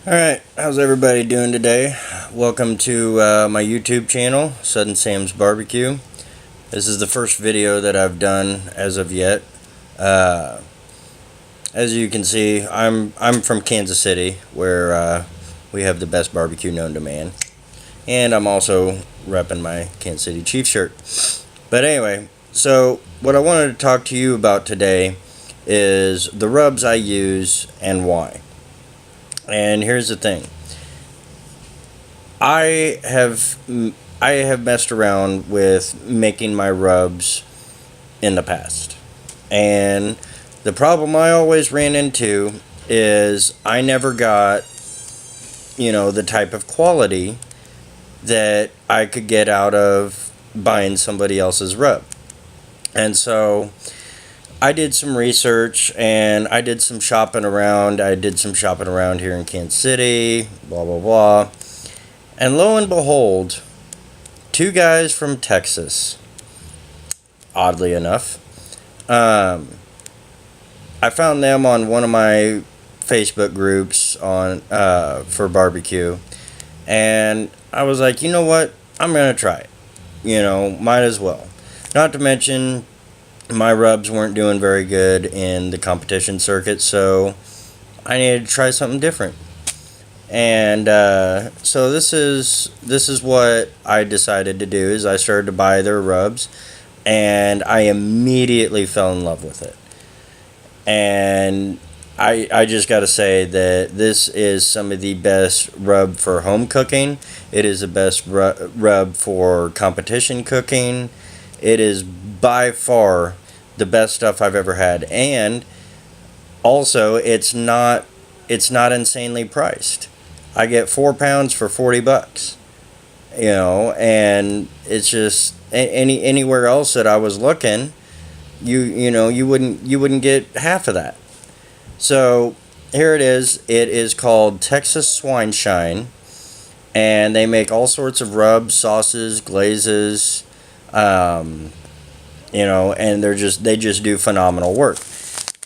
Alright, how's everybody doing today? Welcome to my YouTube channel, Sudden Sam's Barbecue. This is the first video that I've done as of yet. As you can see, I'm from Kansas City, where we have the best barbecue known to man. And I'm also repping my Kansas City Chiefs shirt. But anyway, so what I wanted to talk to you about today is the rubs I use and why. And here's the thing. I have messed around with making my rubs in the past. And the problem I always ran into is I never got, the type of quality that I could get out of buying somebody else's rub. And so I did some research and I did some shopping around. I did some shopping around here in Kansas City, blah, blah, blah. And lo and behold, two guys from Texas, oddly enough, I found them on one of my Facebook groups for barbecue. And I was like, you know what? I'm going to try it. Might as well. Not to mention, my rubs weren't doing very good in the competition circuit, so I needed to try something different. And so this is what I decided to do. Is I started to buy their rubs, and I immediately fell in love with it. And I just got to say that this is some of the best rub for home cooking. It is the best rub for competition cooking. It is by far the best stuff I've ever had, and also it's not insanely priced. I get 4 pounds for $40, and it's just anywhere else that I was looking, you wouldn't get half of that. So here it is. It is called Texas Swine Shine, and they make all sorts of rubs, sauces, glazes. And they just do phenomenal work.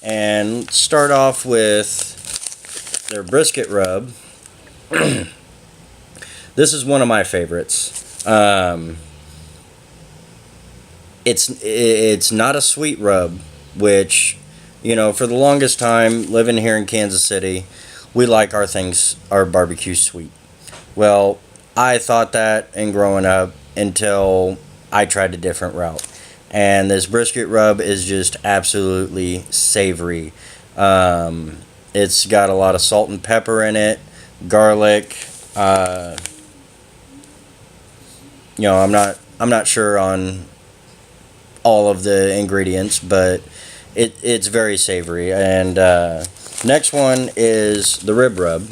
And let's start off with their brisket rub. This is one of my favorites. It's not a sweet rub, which, for the longest time living here in Kansas City, we like our barbecue sweet. Well, I thought that in growing up until I tried a different route. And this brisket rub is just absolutely savory. It's got a lot of salt and pepper in it, garlic. I'm not sure on all of the ingredients, but it's very savory. And next one is the rib rub.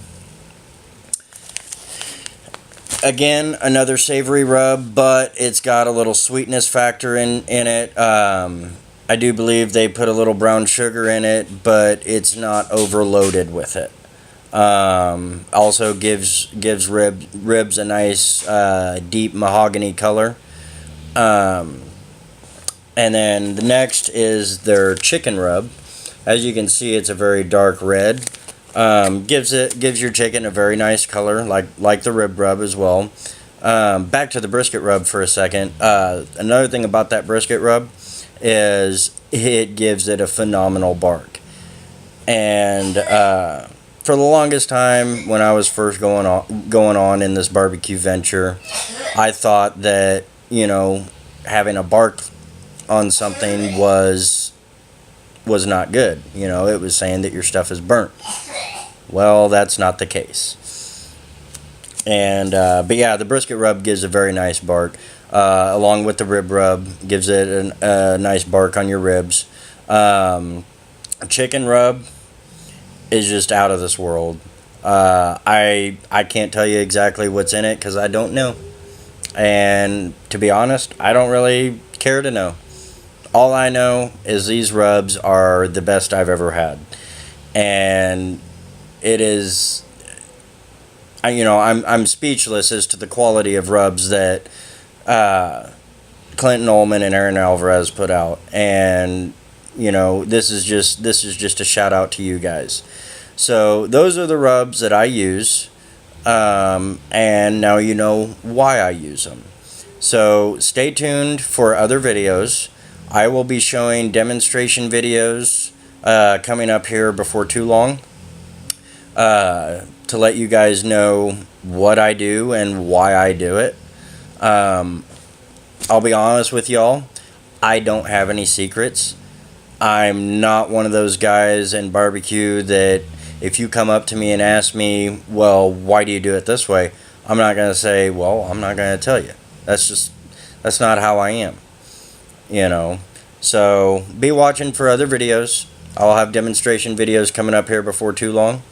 Again, another savory rub, but it's got a little sweetness factor in it. I do believe they put a little brown sugar in it, but it's not overloaded with it. Also gives ribs a nice deep mahogany color. And then the next is their chicken rub. As you can see, it's a very dark red. Gives your chicken a very nice color, like the rib rub as well. Back to the brisket rub for a second. Another thing about that brisket rub is it gives it a phenomenal bark. And for the longest time, when I was first going on in this barbecue venture, I thought that having a bark on something was not good. It was saying that your stuff is burnt. Well, that's not the case. And but yeah, the brisket rub gives a very nice bark, along with the rib rub, gives it a nice bark on your ribs. Chicken rub is just out of this world. I can't tell you exactly what's in it because I don't know, and to be honest, I don't really care to know. All I know is these rubs are the best I've ever had, and it is. I'm speechless as to the quality of rubs that Clinton Ullman and Aaron Alvarez put out, and this is just a shout out to you guys. So those are the rubs that I use, and now you know why I use them. So stay tuned for other videos. I will be showing demonstration videos coming up here before too long, to let you guys know what I do and why I do it. I'll be honest with y'all, I don't have any secrets. I'm not one of those guys in barbecue that if you come up to me and ask me, well, why do you do it this way? I'm not going to say, well, I'm not going to tell you. That's not how I am, you know. So be watching for other videos. I'll have demonstration videos coming up here before too long.